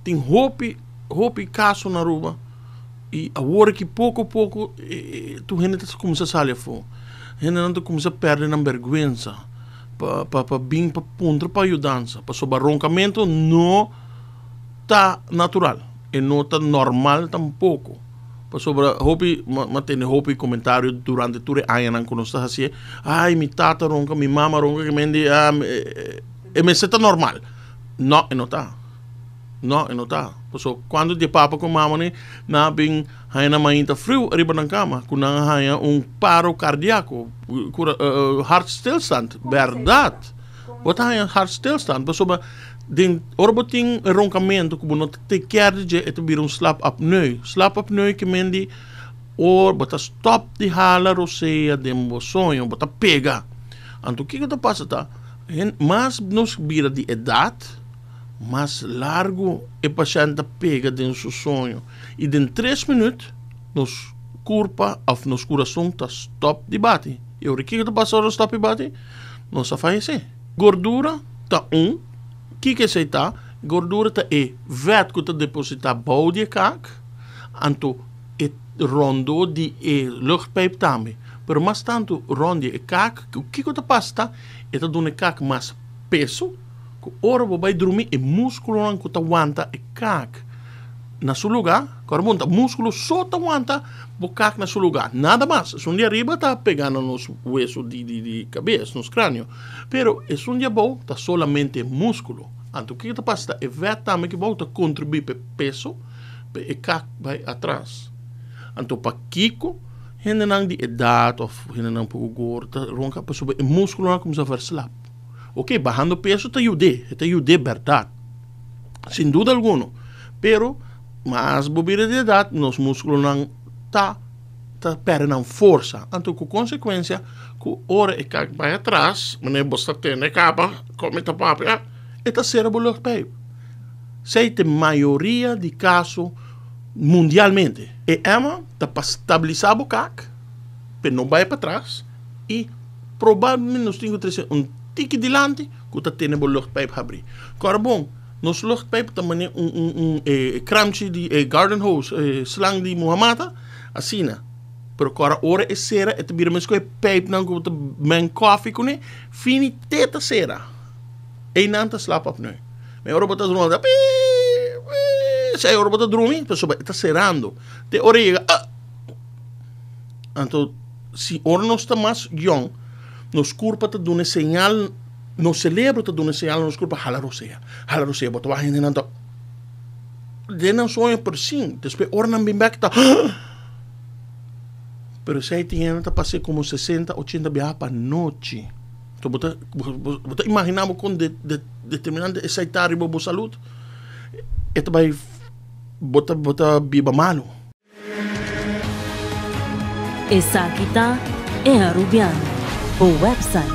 tem hopi caso na rua e agora que pouco a pouco tu gente começa a sair fora, gente não começa a perder a vergonha para vir para ponto para ajudança, para sobre roncamento não tá natural e não tá normal tampouco. Para sobre hopi tem hopi comentário durante todo o ano quando está assim, ai mi tata ronca, mi mama ronca que me diz me está normal. Não, não tá. Não, não tá. So, quando de papa com mama ni na bing haina mainta frio arriba na cama, kuna haia paro cardíaco, hartstilstand, verdade. Wat haia hartstilstand, so den orboting roncamento que não te quer de het vir slap apneu. Slap apneu que mendi bota stop de hala roceia de sonho, bota pega. Anto que que passa tá? Mas nos vira de idade, mais largo o paciente pega dentro do sonho. E em 3 minutos, nos corpo ou nos coração está stop de bate. E o que passa no stop de bate? Não se faz assim. Gordura está que se está? Gordura está vet que está depositar bouw de kak. Anto het rondo de luchtpijp também. Pero mais tanto rondo de kak, o que passa? Está dando kak mais peso. Ora vai dormir e músculo não que aguanta e kak na seu lugar, corabunta músculo só aguanta o kak na seu lugar, nada mais. Se um dia arriba está pegando nos huesos de cabeça, nos crânio, pero é um dia bom está solamente músculo. Então o que passa é ver também que volta contribuir para peso, para e kak vai atrás. Então para Kiko, gente não de idade ou gente não por gorda, ronca para subir músculo não começa a verslap. Ok, bajando peso te ajude verdade, sem dúvida alguma. Pero, mas bobira de idade, nos músculos não tá perdendo força. Então, com consequência, que hora e que vai atrás, mas você tem a capa, como está papel, e tá cérebro luchtpijp. Sei tem maioria de casos mundialmente. E Emma tá para estabilizar o cac, pero não vai para trás, e provavelmente nos tem que tiki dilante, que está tendo o luchtpijp abrir. Agora, bom, nos luchtpijp também cramche de garden hose, slang de Muhammad, assim, né? Pero agora, hora é cera, é também mais que pijp não que men coffee com né, fini teta cera. E não tá slap up né. Mas hora botar drone, se hora botar drone, pessoal, está cerrando. Te hora chega, então, se hora não está mais young, nos corpo está dando sinal, no cérebro está dando sinal, nos corpo hala roceia, bota vai ainda não de não sonha por sim, depois hora não bem back tá, pero se aí tinha tá passei como 60, 80 viajar para noite, então bota imaginamos com determinante aceitar riba boa saúde, это vai bota biba malo. Essa aqui tá é a Rubiano. O website